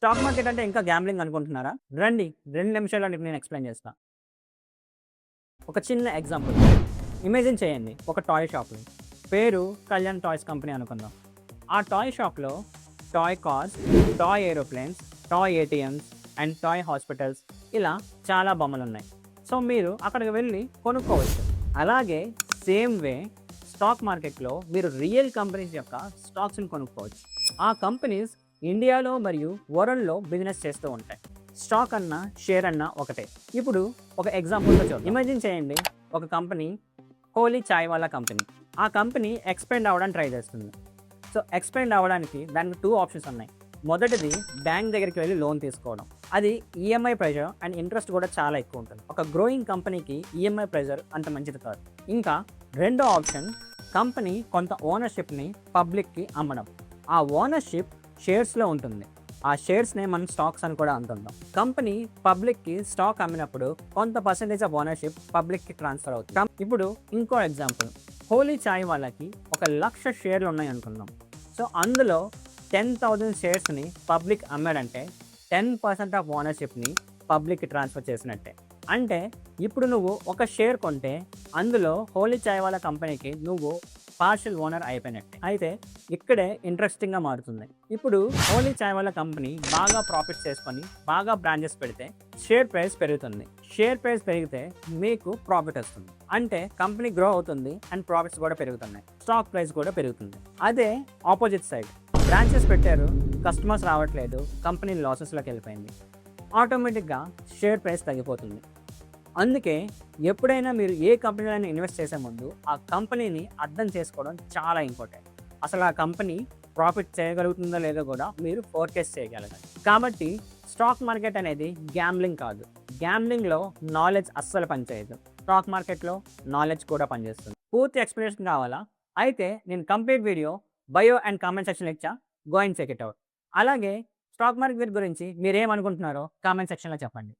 Stock market అంటే ఇంకా gambling అనుకుంటున్నారా? రండి 2 నిమిషాల్లో మీకు నేను ఎక్స్‌ప్లెయిన్ చేస్తా. ఒక చిన్న ఎగ్జాంపుల్. ఇమాజిన్ చేయండి ఒక టాయ్ షాప్‌ని. పేరు కళ్యాణ్ టాయ్స్ కంపెనీ అనుకుందాం. ఆ టాయ్ షాప్‌లో toy cars, toy aeroplanes, toy ATMs and toy hospitals ఇలా చాలా బొమ్మలున్నాయి. సో, మీరు అక్కడికి వెళ్లి కొనుక్కోవచ్చు. అలాగే సేమ్ వే స్టాక్ మార్కెట్‌లో మీరు రియల్ కంపెనీస్ యొక్క స్టాక్స్‌ని కొనుక్కోవచ్చు. ఆ కంపెనీస్ ఇండియాలో మరియు వరల్డ్‌లో బిజినెస్ చేస్తూ ఉంటాయి. స్టాక్ అన్నా, షేర్ అన్నా ఒకటే. ఇప్పుడు ఒక ఎగ్జాంపుల్‌తో చూద్దాం. ఇమాజిన్ చేయండి ఒక కంపెనీ హోలీ చాయ్ వాలా కంపెనీ. ఆ కంపెనీ ఎక్స్‌పాండ్ అవ్వడానికి ట్రై చేస్తుంది. సో, ఎక్స్‌పాండ్ అవ్వడానికి దానికి 2 ఆప్షన్స్ ఉన్నాయి. మొదటిది బ్యాంక్ దగ్గరికి వెళ్లి లోన్ తీసుకోవడం. అది ఈఎంఐ ప్రెషర్ అండ్ ఇంట్రెస్ట్ కూడా చాలా ఎక్కువ ఉంటుంది. ఒక గ్రోయింగ్ కంపెనీకి ఈఎంఐ ప్రెషర్ అంత మంచిది కాదు. ఇంకా రెండో ఆప్షన్ కంపెనీ కొంత ఓనర్‌షిప్‌ని పబ్లిక్‌కి అమ్మడం. ఆ ఓనర్‌షిప్ షేర్స్‌లో ఉంటుంది. ఆ షేర్స్‌నే మనం స్టాక్స్ అని కూడా అంటుంటాం. కంపెనీ పబ్లిక్‌కి స్టాక్ అమ్మినప్పుడు కొంత పర్సెంటేజ్ ఆఫ్ ఓనర్‌షిప్ పబ్లిక్‌కి ట్రాన్స్‌ఫర్ అవుతుంది. ఇప్పుడు ఇంకో ఎగ్జాంపుల్. హోలీ చాయ్ వాళ్ళకి 1,00,000 షేర్లు ఉన్నాయి అనుకుందాం. సో, అందులో 10,000 షేర్స్‌ని పబ్లిక్ అమ్మాడంటే 10% ఆఫ్ ఓనర్‌షిప్‌ని పబ్లిక్‌కి ట్రాన్స్‌ఫర్ చేసినట్టే. అంటే ఇప్పుడు నువ్వు ఒక షేర్ కొంటే అందులో హోలీ చాయ్ వాలా కంపెనీకి నువ్వు పార్షియల్ ఓనర్ అయిపోయినట్టే. అయితే ఇక్కడే ఇంట్రెస్టింగ్‌గా మారుతుంది. ఇప్పుడు హోలీ చాయ్ వాలా కంపెనీ బాగా ప్రాఫిట్స్ చేసుకొని బాగా బ్రాంచెస్ పెడితే షేర్ ప్రైస్ పెరుగుతుంది. షేర్ ప్రైస్ పెరిగితే మీకు ప్రాఫిట్ వస్తుంది. అంటే కంపెనీ గ్రో అవుతుంది అండ్ ప్రాఫిట్స్ కూడా పెరుగుతున్నాయి. స్టాక్ ప్రైస్ కూడా పెరుగుతుంది. అదే ఆపోజిట్ సైడ్ బ్రాంచెస్ పెట్టారు, కస్టమర్స్ రావట్లేదు, కంపెనీ లాసెస్‌లోకి వెళ్ళిపోయింది. ఆటోమేటిక్‌గా షేర్ ప్రైస్ తగ్గిపోతుంది. అందుకే ఎప్పుడైనా మీరు ఏ కంపెనీలోనైనా ఇన్వెస్ట్ చేసే ముందు ఆ కంపెనీని అర్థం చేసుకోవడం చాలా ఇంపార్టెంట్. అసలు ఆ కంపెనీ ప్రాఫిట్ చేయగలుగుతుందో లేదో కూడా మీరు ఫోర్కాస్ట్ చేయగలగాలి. కాబట్టి స్టాక్ మార్కెట్ అనేది గ్యాంబ్లింగ్ కాదు. గ్యాంబ్లింగ్‌లో నాలెడ్జ్ అస్సలు పనిచేయదు. స్టాక్ మార్కెట్‌లో నాలెడ్జ్ కూడా పనిచేస్తుంది. పూర్తి ఎక్స్‌ప్లనేషన్ కావాలా? అయితే నేను complete video bio and comment సెక్షన్‌లో ఇచ్చా. Go and check it out. అలాగే స్టాక్ మార్కెట్ గురించి మీరేమనుకుంటున్నారో కామెంట్ సెక్షన్‌లో చెప్పండి.